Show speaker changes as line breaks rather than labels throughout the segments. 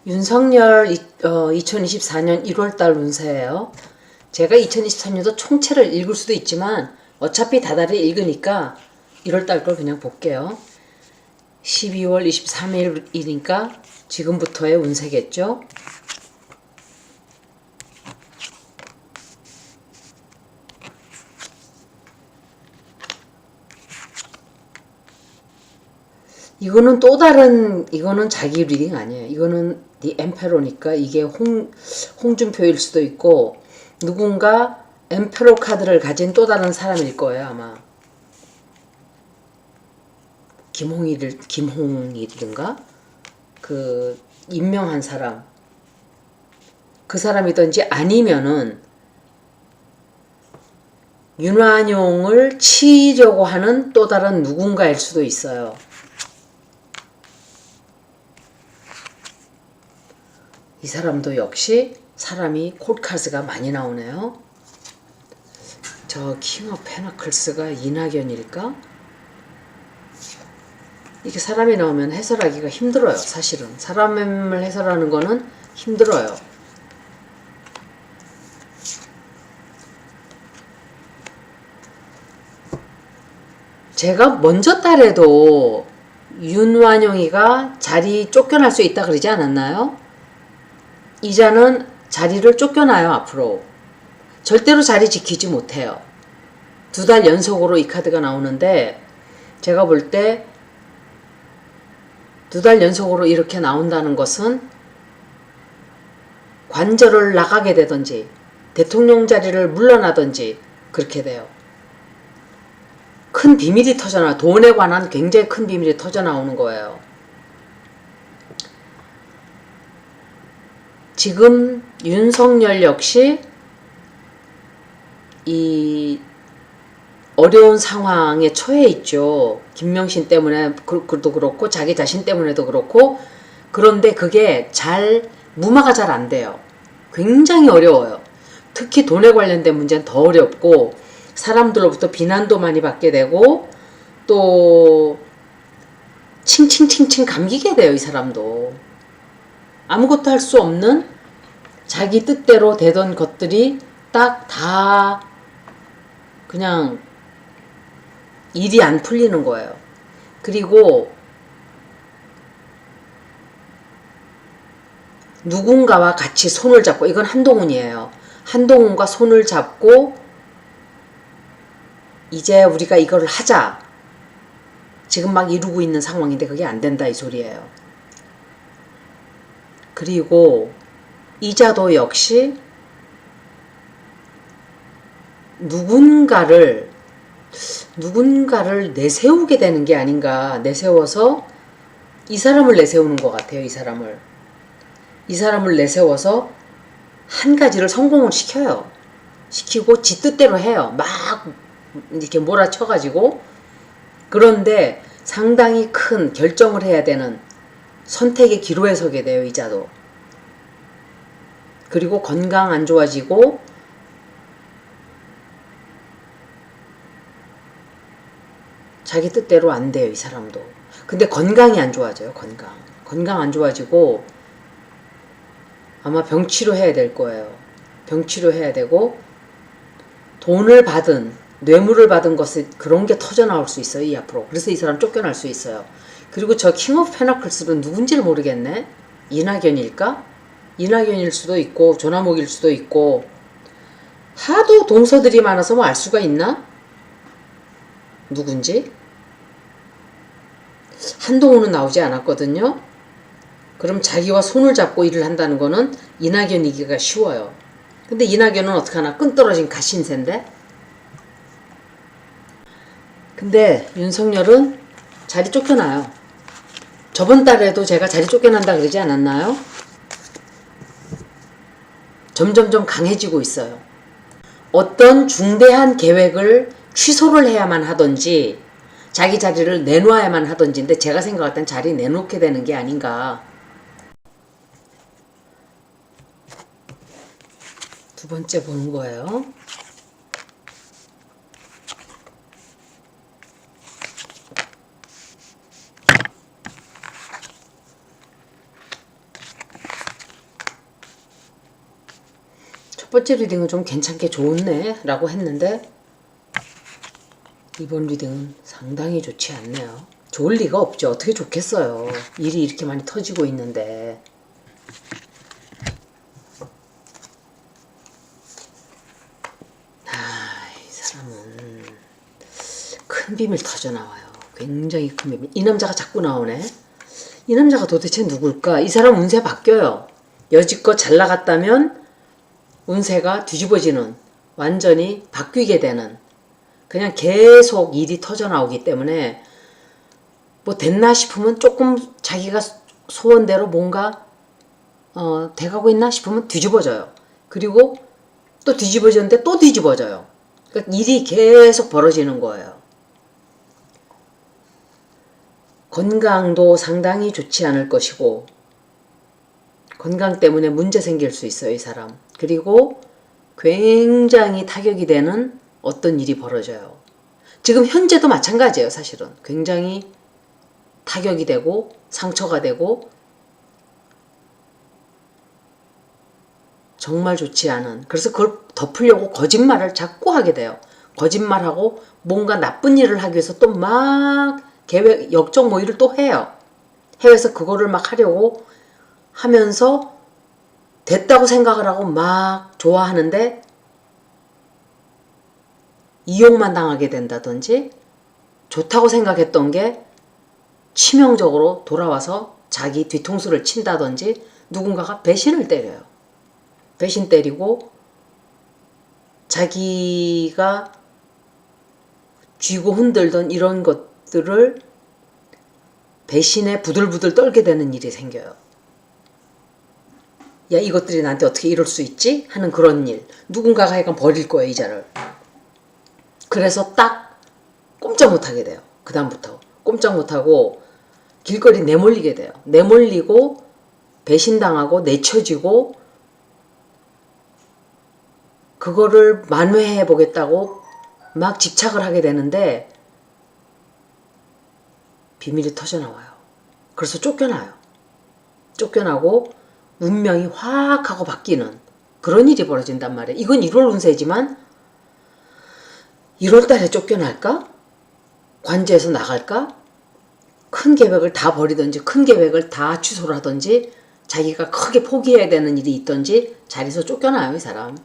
윤석열 2024년 1월달 운세예요. 제가 2023년도 총체를 읽을 수도 있지만 어차피 다달이 읽으니까 1월달 걸 그냥 볼게요. 12월 23일이니까 지금부터의 운세겠죠. 이거는 또 다른, 이거는 자기 리딩 아니에요. 이거는 디 엠페로니까 이게 홍준표일 수도 있고 누군가 엠페로 카드를 가진 또 다른 사람일 거예요, 아마. 김홍일이든가 그 임명한 사람, 그 사람이든지 아니면은 윤완용을 치려고 하는 또 다른 누군가일 수도 있어요. 이 사람도 역시 사람이 콜카스가 많이 나오네요. 저 킹 오브 페너클스가 이낙연일까? 이렇게 사람이 나오면 해설하기가 힘들어요. 사실은 사람을 해설하는 거는 힘들어요. 제가 먼저 달에도 윤완용이가 자리 쫓겨날 수 있다 그러지 않았나요? 이자는 자리를 쫓겨나요. 앞으로 절대로 자리 지키지 못해요. 2달 연속으로 이 카드가 나오는데 제가 볼 때 2달 연속으로 이렇게 나온다는 것은 관절을 나가게 되든지 대통령 자리를 물러나든지 그렇게 돼요. 큰 비밀이 터져나와요. 돈에 관한 굉장히 큰 비밀이 터져나오는 거예요. 지금 윤석열 역시 이 어려운 상황에 처해 있죠. 김명신 때문에 그도 그렇고 자기 자신 때문에도 그렇고. 그런데 그게 무마가 잘 안 돼요. 굉장히 어려워요. 특히 돈에 관련된 문제는 더 어렵고 사람들로부터 비난도 많이 받게 되고 또 칭칭칭칭 감기게 돼요. 이 사람도 아무것도 할 수 없는 자기 뜻대로 되던 것들이 딱 다 그냥 일이 안 풀리는 거예요. 그리고 누군가와 같이 손을 잡고, 이건 한동훈이에요. 한동훈과 손을 잡고 이제 우리가 이걸 하자. 지금 막 이루고 있는 상황인데 그게 안 된다 이 소리예요. 그리고 이자도 역시 누군가를 내세우게 되는 게 아닌가. 내세워서 이 사람을 내세우는 것 같아요. 이 사람을 내세워서 한 가지를 성공을 시켜요. 시키고 지 뜻대로 해요. 막 이렇게 몰아쳐가지고. 그런데 상당히 큰 결정을 해야 되는 선택의 기로에 서게 돼요. 이자도. 그리고 건강 안 좋아지고 자기 뜻대로 안 돼요. 이 사람도. 근데 건강이 안 좋아져요. 건강 안 좋아지고 아마 병치료해야 될 거예요. 병치료해야 되고 돈을 받은, 뇌물을 받은 것을 그런 게 터져 나올 수 있어요. 이 앞으로. 그래서 이 사람 쫓겨날 수 있어요. 그리고 저 킹 오브 페너클스는 누군지를 모르겠네. 이낙연일까? 이낙연일 수도 있고 조나목일 수도 있고. 하도 동서들이 많아서 뭐 알 수가 있나? 누군지? 한동훈은 나오지 않았거든요. 그럼 자기와 손을 잡고 일을 한다는 거는 이낙연이기가 쉬워요. 근데 이낙연은 어떡하나? 끈떨어진 가신세인데? 근데 윤석열은 자리 쫓겨나요. 저번 달에도 제가 자리 쫓겨난다 그러지 않았나요? 점점점 강해지고 있어요. 어떤 중대한 계획을 취소를 해야만 하든지 자기 자리를 내놓아야만 하든지인데 제가 생각할 땐 자리 내놓게 되는 게 아닌가. 두 번째 보는 거예요. 첫 번째 리딩은 좀 괜찮게 좋네 라고 했는데 이번 리딩은 상당히 좋지 않네요. 좋을 리가 없죠. 어떻게 좋겠어요. 일이 이렇게 많이 터지고 있는데. 이 사람은 큰 비밀 터져나와요. 굉장히 큰 비밀. 이 남자가 자꾸 나오네. 이 남자가 도대체 누굴까? 이 사람 운세 바뀌어요. 여지껏 잘 나갔다면 운세가 뒤집어지는, 완전히 바뀌게 되는, 그냥 계속 일이 터져나오기 때문에 뭐 됐나 싶으면 조금 자기가 소원대로 뭔가 돼가고 있나 싶으면 뒤집어져요. 그리고 또 뒤집어졌는데 또 뒤집어져요. 그러니까 일이 계속 벌어지는 거예요. 건강도 상당히 좋지 않을 것이고 건강 때문에 문제 생길 수 있어요. 이 사람. 그리고 굉장히 타격이 되는 어떤 일이 벌어져요. 지금 현재도 마찬가지예요. 사실은. 굉장히 타격이 되고 상처가 되고 정말 좋지 않은, 그래서 그걸 덮으려고 거짓말을 자꾸 하게 돼요. 거짓말하고 뭔가 나쁜 일을 하기 위해서 또 막 계획, 역적 모의를 또 해요. 해외에서 그거를 막 하려고 하면서 됐다고 생각을 하고 막 좋아하는데 이용만 당하게 된다든지 좋다고 생각했던 게 치명적으로 돌아와서 자기 뒤통수를 친다든지 누군가가 배신을 때려요. 배신 때리고 자기가 쥐고 흔들던 이런 것들을 배신에 부들부들 떨게 되는 일이 생겨요. 야, 이것들이 나한테 어떻게 이럴 수 있지? 하는 그런 일. 누군가가 하여간 버릴 거예요, 이 자를. 그래서 딱 꼼짝 못하게 돼요. 그 다음부터 꼼짝 못하고 길거리 내몰리게 돼요. 내몰리고 배신당하고 내쳐지고 그거를 만회해 보겠다고 막 집착을 하게 되는데 비밀이 터져나와요. 그래서 쫓겨나요. 쫓겨나고 운명이 확 하고 바뀌는 그런 일이 벌어진단 말이에요. 이건 1월 운세지만 1월 달에 쫓겨날까? 관제에서 나갈까? 큰 계획을 다 버리든지 큰 계획을 다 취소를 하든지 자기가 크게 포기해야 되는 일이 있든지 자리에서 쫓겨나요. 이 사람.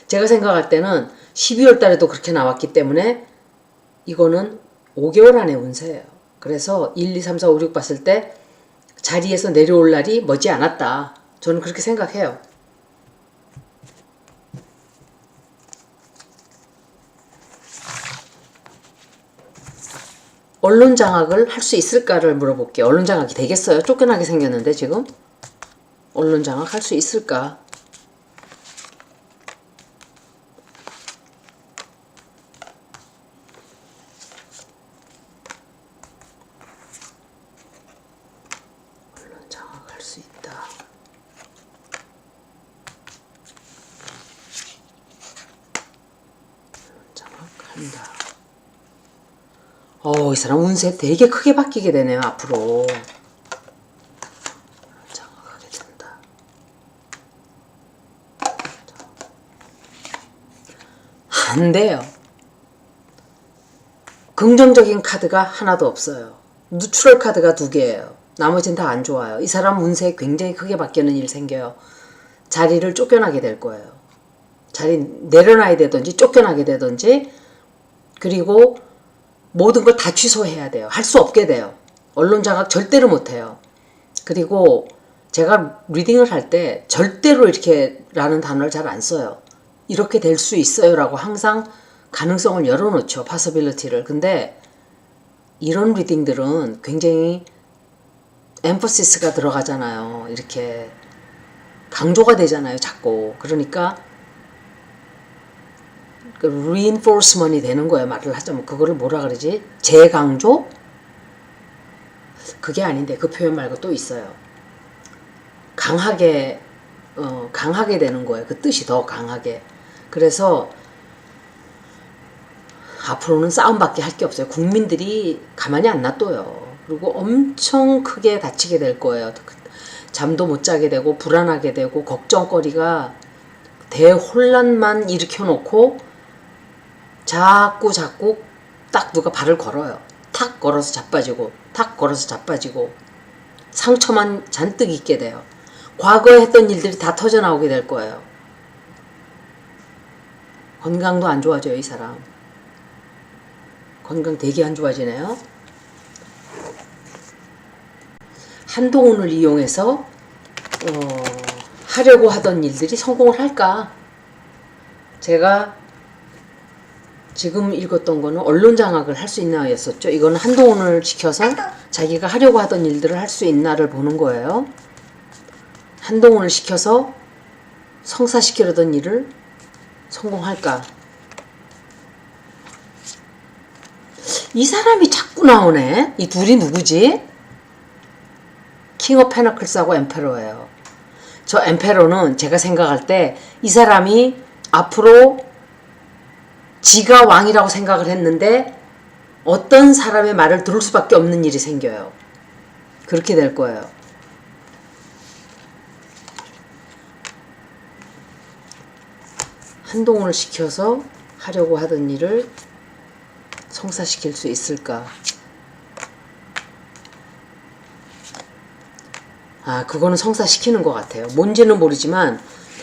제가 생각할 때는 12월 달에도 그렇게 나왔기 때문에 이거는 5개월 안의 운세예요. 그래서 1, 2, 3, 4, 5, 6 봤을 때 자리에서 내려올 날이 머지 않았다. 저는 그렇게 생각해요. 언론 장악을 할 수 있을까를 물어볼게요. 언론 장악이 되겠어요? 쫓겨나게 생겼는데 지금? 언론 장악 할 수 있을까? 언론 장악할 수 있다. 언론 장악한다. 이 사람 운세 되게 크게 바뀌게 되네요. 앞으로. 장악하게 된다. 안 돼요. 긍정적인 카드가 하나도 없어요. 누트럴 카드가 2개예요. 나머지는 다 안 좋아요. 이 사람 운세 굉장히 크게 바뀌는 일 생겨요. 자리를 쫓겨나게 될 거예요. 자리 내려놔야 되든지 쫓겨나게 되든지 그리고 모든 걸 다 취소해야 돼요. 할 수 없게 돼요. 언론 장악 절대로 못해요. 그리고 제가 리딩을 할 때 절대로 이렇게 라는 단어를 잘 안 써요. 이렇게 될 수 있어요 라고 항상 가능성을 열어놓죠. possibility를. 근데 이런 리딩들은 굉장히 emphasis가 들어가잖아요. 이렇게 강조가 되잖아요. 자꾸. 그러니까 reinforcement이 되는 거예요. 말을 하자면 그거를 뭐라 그러지? 재강조? 그게 아닌데 그 표현 말고 또 있어요. 강하게 강하게 되는 거예요. 그 뜻이 더 강하게. 그래서 앞으로는 싸움밖에 할 게 없어요. 국민들이 가만히 안 놔둬요. 그리고 엄청 크게 다치게 될 거예요. 잠도 못 자게 되고 불안하게 되고 걱정거리가 대혼란만 일으켜놓고 자꾸 딱 누가 발을 걸어요. 탁 걸어서 자빠지고 탁 걸어서 자빠지고 상처만 잔뜩 입게 돼요. 과거에 했던 일들이 다 터져나오게 될 거예요. 건강도 안 좋아져요. 이 사람 건강 되게 안 좋아지네요. 한동훈을 이용해서 하려고 하던 일들이 성공을 할까? 제가 지금 읽었던 거는 언론 장악을 할 수 있나 였었죠. 이거는 한동훈을 시켜서 자기가 하려고 하던 일들을 할 수 있나를 보는 거예요. 한동훈을 시켜서 성사시키려던 일을 성공할까? 이 사람이 자꾸 나오네. 이 둘이 누구지? 킹 오브 페너클스하고 엠페러예요. 저 엠페러는 제가 생각할 때 이 사람이 앞으로 지가 왕이라고 생각을 했는데 어떤 사람의 말을 들을 수밖에 없는 일이 생겨요. 그렇게 될 거예요. 한동훈을 시켜서 하려고 하던 일을 성사시킬 수 있을까? 그거는 성사시키는 것 같아요. 뭔지는 모르지만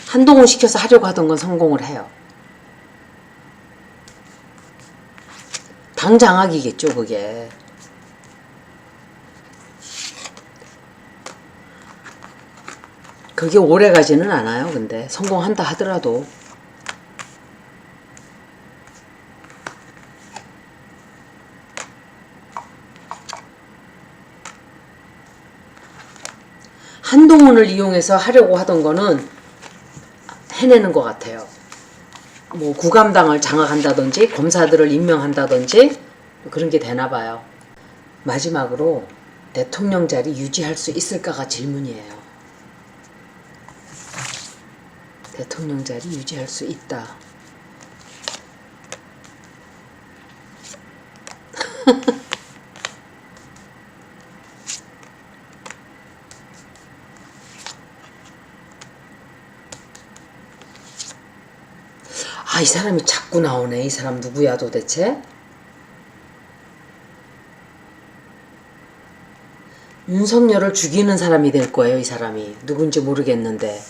한동훈 시켜서 하려고 하던 건 성공을 해요. 당장하기겠죠, 그게. 그게 오래 가지는 않아요, 근데. 성공한다 하더라도. 한동훈을 이용해서 하려고 하던 거는 해내는 것 같아요. 뭐 국감당을 장악한다든지 검사들을 임명한다든지 그런 게 되나 봐요. 마지막으로 대통령 자리 유지할 수 있을까가 질문이에요. 대통령 자리 유지할 수 있다. 이 사람이 자꾸 나오네. 이 사람 누구야 도대체? 윤석열을 죽이는 사람이 될 거예요. 이 사람이. 누군지 모르겠는데.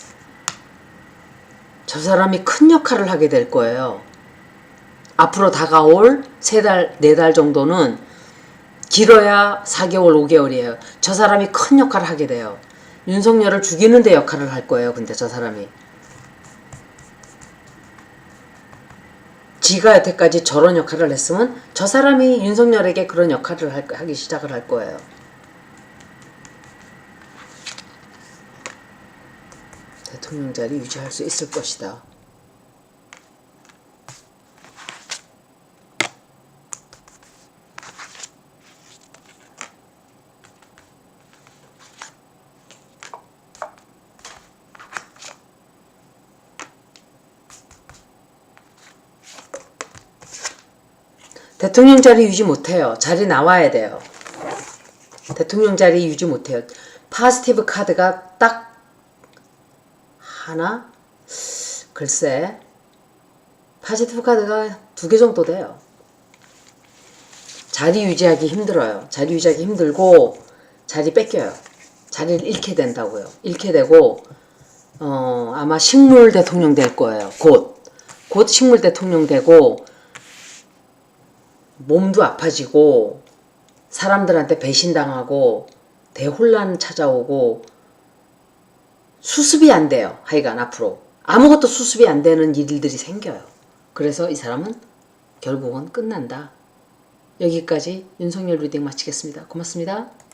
저 사람이 큰 역할을 하게 될 거예요. 앞으로 다가올 3달, 4달 정도는 길어야 4개월, 5개월이에요. 저 사람이 큰 역할을 하게 돼요. 윤석열을 죽이는 데 역할을 할 거예요. 근데 저 사람이. 지가 여태까지 저런 역할을 했으면 저 사람이 윤석열에게 그런 역할을 하기 시작을 할 거예요. 대통령 자리 유지할 수 있을 것이다. 대통령 자리 유지 못해요. 자리 나와야 돼요. 대통령 자리 유지 못해요. 파지티브 카드가 딱 하나? 글쎄, 파지티브 카드가 2개 정도 돼요. 자리 유지하기 힘들어요. 자리 유지하기 힘들고 자리 뺏겨요. 자리를 잃게 된다고요. 잃게 되고 아마 식물 대통령 될 거예요. 곧 식물 대통령 되고 몸도 아파지고 사람들한테 배신당하고 대혼란 찾아오고 수습이 안 돼요. 하여간 앞으로 아무것도 수습이 안 되는 일들이 생겨요. 그래서 이 사람은 결국은 끝난다. 여기까지 윤석열 리딩 마치겠습니다. 고맙습니다.